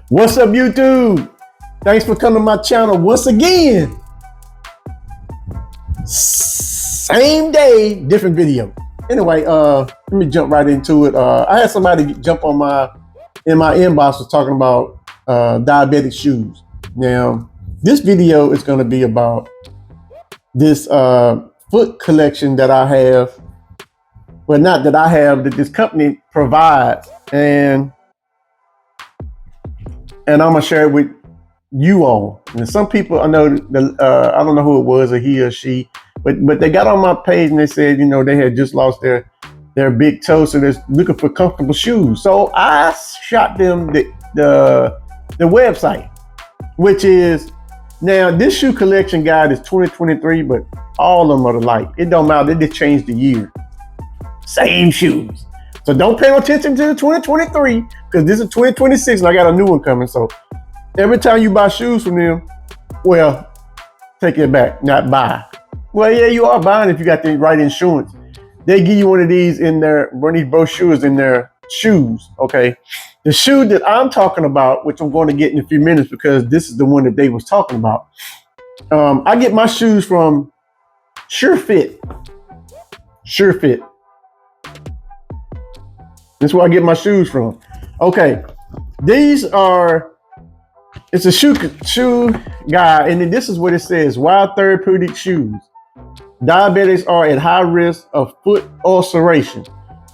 What's up, YouTube? Thanks for coming to my channel once again. Same day, different video. Anyway, let me jump right into it. I had somebody jump on in my inbox was talking about diabetic shoes. Now, this video is going to be about this foot collection that I have. Well, not that I have, that this company provides, and I'm gonna share it with you all. And some people, I know, I don't know who it was, or he or she, but they got on my page and they said, you know, they had just lost their big toe, so they're looking for comfortable shoes. So I shot them the website, which is, now this shoe collection guide is 2023, but all of them are alike. It don't matter, they just changed the year. Same shoes. So don't pay no attention to the 2023, because this is 2026 and I got a new one coming. So every time you buy shoes from them, well, take it back, not buy. Well, yeah, you are buying if you got the right insurance. They give you one of these brochures in their shoes, okay? The shoe that I'm talking about, which I'm going to get in a few minutes because this is the one that they was talking about. I get my shoes from SureFit. SureFit. That's where I get my shoes from. Okay, these are, it's a shoe guide, and then this is what it says: wild therapeutic shoes. Diabetics are at high risk of foot ulceration.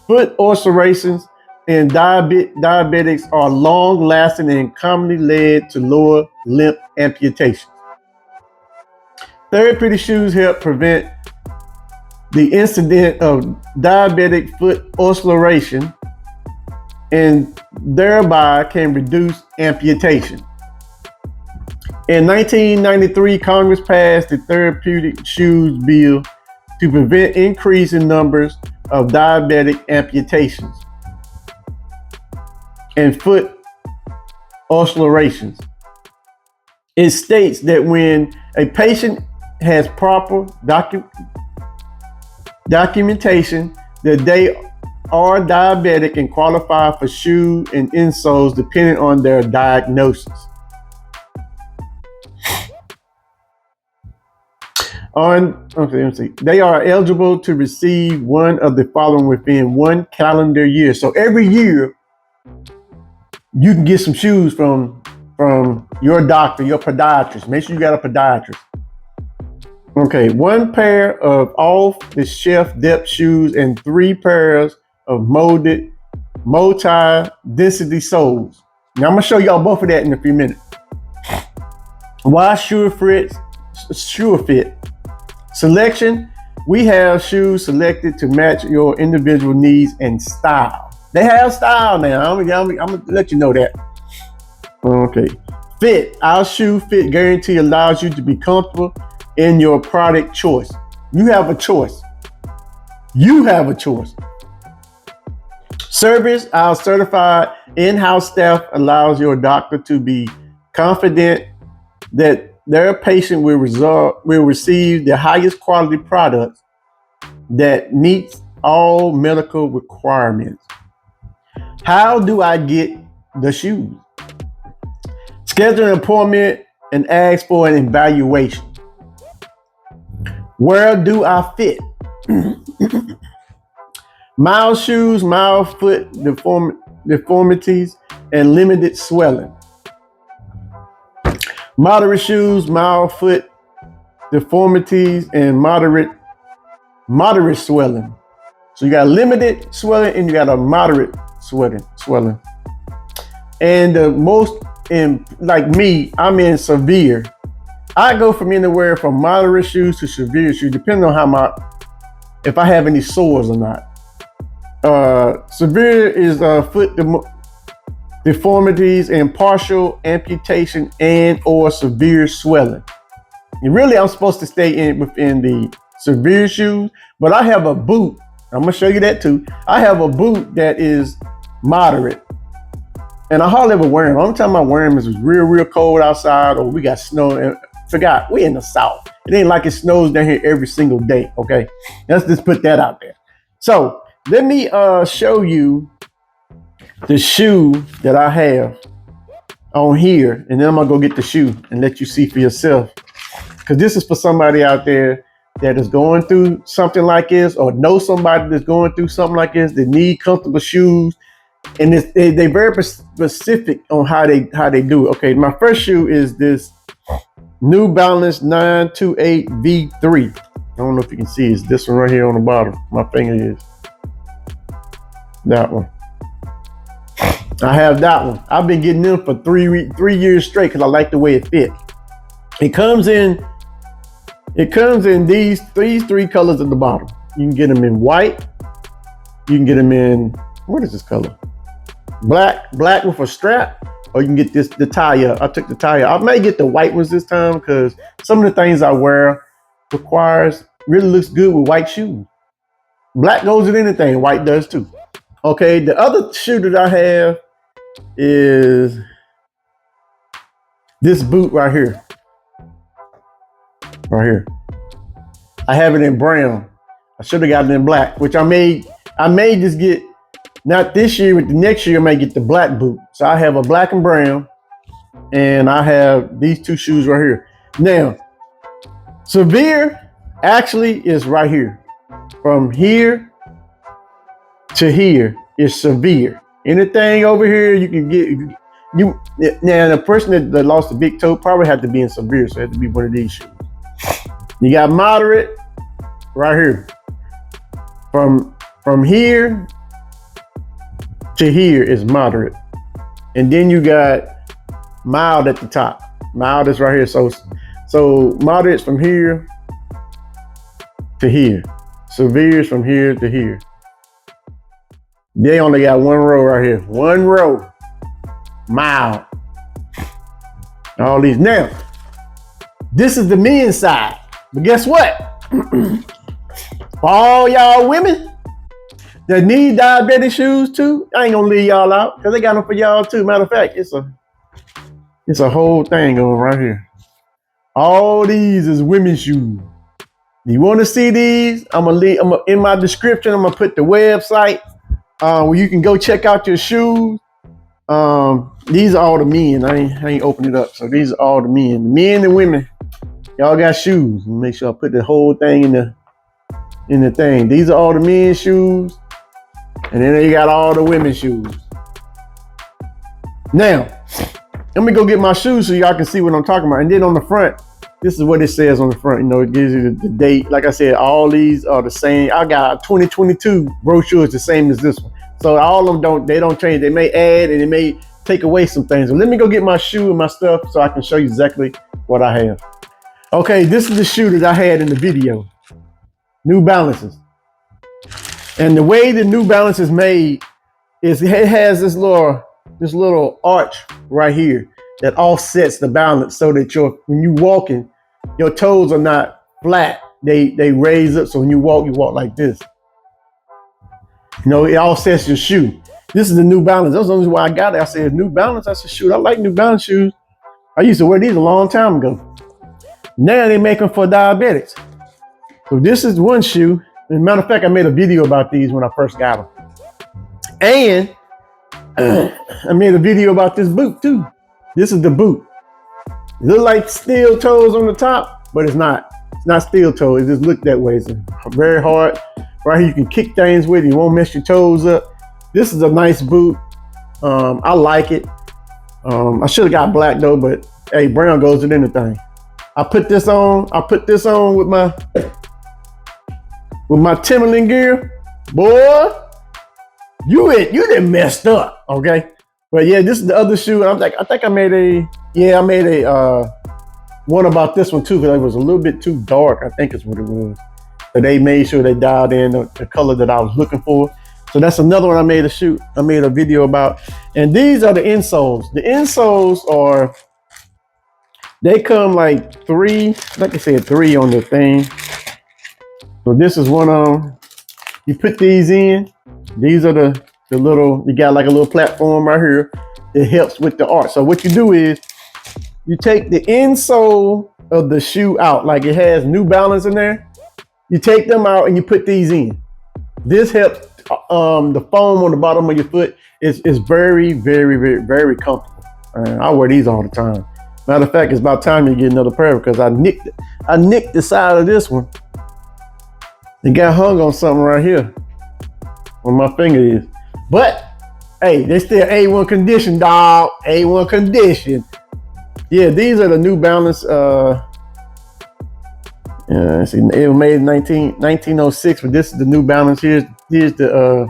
Foot ulcerations and diabetics are long-lasting and commonly led to lower limb amputation. Therapeutic shoes help prevent the incident of diabetic foot ulceration and thereby can reduce amputation. In 1993, Congress passed the Therapeutic Shoes Bill to prevent increasing numbers of diabetic amputations and foot ulcerations. It states that when a patient has proper documentation that they are diabetic and qualify for shoe and insoles depending on their diagnosis. Let's see. They are eligible to receive one of the following within one calendar year. So every year you can get some shoes from your doctor, your podiatrist. Make sure you got a podiatrist. Okay, one pair of off-the-shelf depth shoes and 3 pairs of molded multi-density soles. Now I'm gonna show y'all both of that in a few minutes. Why SureFit selection? We have shoes selected to match your individual needs and style. They have style now. I'm gonna let you know that. Okay, fit. Our shoe fit guarantee allows you to be comfortable in your product choice. You have a choice. You have a choice. Service. Our certified in-house staff allows your doctor to be confident that their patient will receive the highest quality products that meets all medical requirements. How do I get the shoes? Schedule an appointment and ask for an evaluation. Where do I fit? Mild shoes, mild foot deformities, and limited swelling. Moderate shoes, mild foot deformities, and moderate swelling. So you got limited swelling and you got a moderate swelling. And the most, like me, I'm in severe. I go from anywhere from moderate shoes to severe shoes, depending on if I have any sores or not. Severe is foot deformities and partial amputation and or severe swelling. And really, I'm supposed to stay within the severe shoes, but I have a boot. I'm gonna show you that too. I have a boot that is moderate, and I hardly ever wear them. The only time I wear them is it's real cold outside, or we got snow. And forgot, we in the South. It ain't like it snows down here every single day. Okay, let's just put that out there. So let me show you the shoe that I have. on here, and then I'm gonna go get the shoe and let you see for yourself. Because this is for somebody out there that is going through something like this, or know somebody that's going through something like this, that need comfortable shoes. And they very specific on how they do it. Okay, my first shoe is this New Balance 928 V3. I don't know if you can see, it's this one right here on the bottom. My finger is that one. I have that one. I've been getting them for 3 years straight because I like the way it fits. It comes in these three colors at the bottom. You can get them in white. You can get them in, what is this color? Black with a strap, or you can get the tie up. I took the tie up. I may get the white ones this time because some of the things I wear really looks good with white shoes. Black goes with anything, white does too. Okay, the other shoe that I have is this boot right here. Right here. I have it in brown. I should have gotten it in black, which I may just get, not this year, but the next year I may get the black boot. So I have a black and brown, and I have these two shoes right here. Now, severe actually is right here. From here to here is severe. Anything over here you can get. Now the person that lost a big toe probably had to be in severe, so it had to be one of these shoes. You got moderate right here. From here to here is moderate, and then you got mild at the top. Mild is right here. So moderate's from here to here. Severe is from here to here. They only got one row right here. One row. Mild. All these. Now, this is the men's side. But guess what? For all y'all women that need diabetic shoes too, I ain't gonna leave y'all out because they got them for y'all too. Matter of fact, it's a whole thing going right here. All these is women's shoes. You want to see these? I'm gonna in my description. I'm gonna put the website where you can go check out your shoes. These are all the men. I ain't open it up. So these are all the men. The men and women, y'all got shoes. Make sure I put the whole thing in the thing. These are all the men's shoes, and then you got all the women's shoes. Now, let me go get my shoes so y'all can see what I'm talking about. And then on the front, this is what it says on the front. You know, it gives you the date. Like I said, all these are the same. I got 2022 brochures the same as this one. So all of them don't change. They may add and they may take away some things. So let me go get my shoe and my stuff so I can show you exactly what I have. Okay, this is the shoe that I had in the video. New Balances. And the way the New Balance is made is it has this little arch right here that offsets the balance so that when you walking, your toes are not flat. They raise up, so when you walk like this. You know, it offsets your shoe. This is the New Balance. That's the only reason why I got it. I said New Balance. I said, shoot, I like New Balance shoes. I used to wear these a long time ago. Now they make them for diabetics. So this is one shoe. As a matter of fact, I made a video about these when I first got them. And I made a video about this boot too. This is the boot. It looks like steel toes on the top, but it's not. It's not steel toe. It just looks that way. It's very hard. Right here, you can kick things with. You won't mess your toes up. This is a nice boot. I like it. I should have got black though, but hey, brown goes with anything. I put this on with my Timberland gear. Boy, you done messed up, okay? But yeah, this is the other shoe. I think I made a one about this one too, because it was a little bit too dark, I think is what it was. But they made sure they dialed in the color that I was looking for. So that's another one I made a video about. And these are the insoles. The insoles they come like three, like I said, 3 on the thing. So this is one of them. You put these in. These are the little, you got like a little platform right here. It helps with the arch. So what you do is you take the insole of the shoe out, like it has New Balance in there. You take them out and you put these in. This helps the foam on the bottom of your foot is very, very, very, very comfortable. I wear these all the time. Matter of fact, it's about time you get another pair because I nicked the side of this one. It got hung on something right here where my finger is. But hey, they still A1 condition, dog. A1 condition. Yeah, these are the New Balance. See, it was made in 1906, but this is the New Balance. Here's the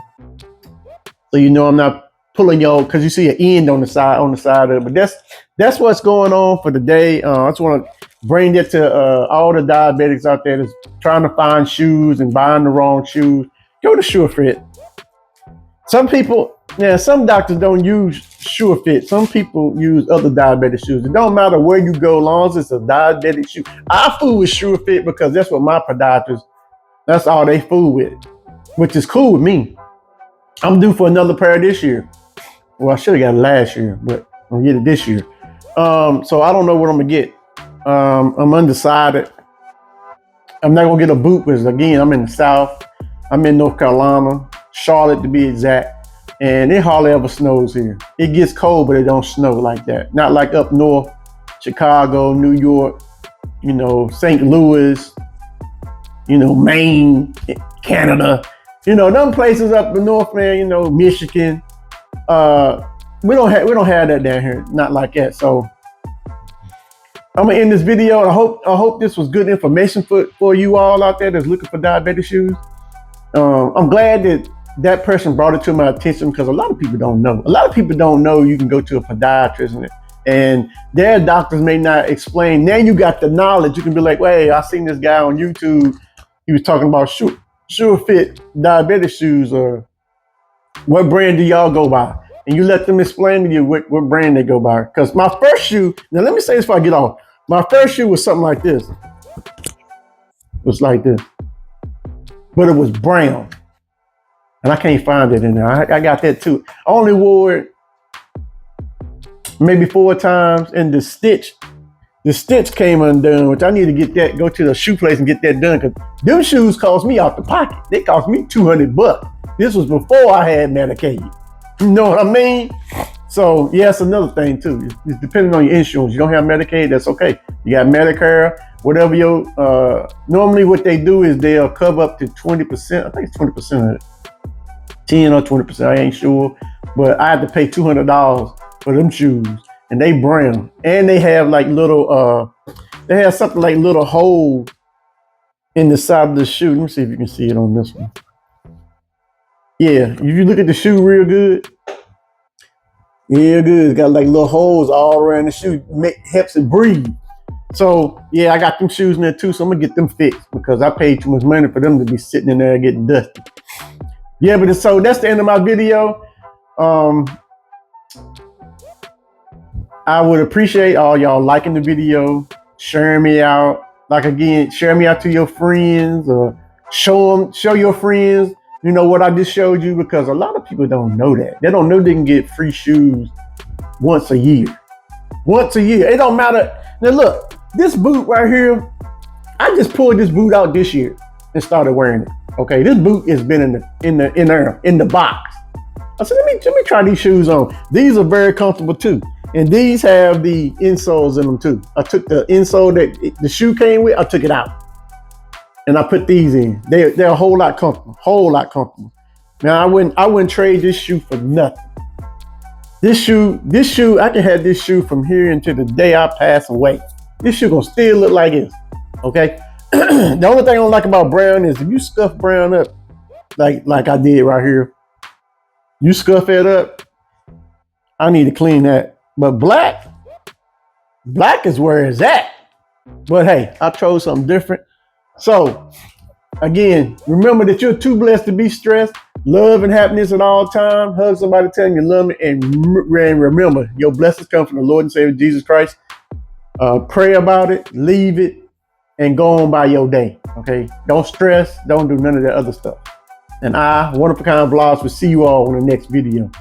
so you know I'm not pulling y'all because you see an end on the side of it. But that's what's going on for the day. I just want to bring it to all the diabetics out there that's trying to find shoes and buying the wrong shoes. Go to SureFit. Some people, some doctors don't use SureFit. Some people use other diabetic shoes. It don't matter where you go, as long as it's a diabetic shoe. I fool with SureFit because that's what my podiatrist, that's all they fool with, which is cool with me. I'm due for another pair this year. Well, I should have got it last year, but I'm gonna get it this year. So I don't know what I'm gonna get. I'm undecided. I'm not gonna get a boot because again, I'm in the South. I'm in North Carolina, Charlotte to be exact, and it hardly ever snows here. It gets cold, but it don't snow like that. Not like up north, Chicago, New York, St. Louis, Maine, Canada. Them places up the north, man, Michigan. We don't have that down here, not like that. So I'm gonna end this video. I hope this was good information for you all out there that's looking for diabetic shoes. I'm glad that person brought it to my attention because a lot of people don't know. A lot of people don't know you can go to a podiatrist and their doctors may not explain. Now you got the knowledge. You can be like, well, hey, I seen this guy on YouTube. He was talking about SureFit diabetic shoes, or what brand do y'all go by? And you let them explain to you what brand they go by. Because my first shoe, now let me say this before I get off. My first shoe was something like this. It was like this. But it was brown. And I can't find it in there. I got that too. I only wore it maybe 4 times, and the stitch came undone, which I need to get that, go to the shoe place and get that done, because them shoes cost me out the pocket. They cost me $200. This was before I had Medicaid. You know what I mean? So yeah, that's another thing too. It's depending on your insurance. You don't have Medicaid, that's okay. You got Medicare, whatever your, normally what they do is they'll cover up to 20%. I think it's 20% of it. 10 or 20%, I ain't sure. But I had to pay $200 for them shoes, and they brown. And they have like little, they have something like little hole in the side of the shoe. Let me see if you can see it on this one. Yeah, if you look at the shoe real good, it's got like little holes all around the shoe, helps it breathe. So yeah, I got them shoes in there too, so I'm gonna get them fixed because I paid too much money for them to be sitting in there getting dusty. Yeah, but so that's the end of my video. I would appreciate all y'all liking the video, sharing me out. Like again, share me out to your friends, or show your friends, what I just showed you, because a lot of people don't know that. They don't know they can get free shoes once a year. Once a year. It don't matter. Now look, this boot right here, I just pulled this boot out this year and started wearing it. Okay, this boot has been in the box. I said, let me try these shoes on. These are very comfortable too. And these have the insoles in them too. I took the insole that the shoe came with, I took it out. And I put these in. They're a whole lot comfortable. Now I wouldn't trade this shoe for nothing. This shoe, I can have this shoe from here until the day I pass away. This shoe gonna still look like this, okay? The only thing I don't like about brown is if you scuff brown up, like I did right here, you scuff it up, I need to clean that. But black is where it's at. But hey, I chose something different. So again, remember that you're too blessed to be stressed. Love and happiness at all times. Hug somebody, tell them you love me, and remember, your blessings come from the Lord and Savior Jesus Christ. Pray about it, leave it, and go on by your day. Okay, don't stress, don't do none of that other stuff. And Wonderful Kind Vlogs will see you all in the next video.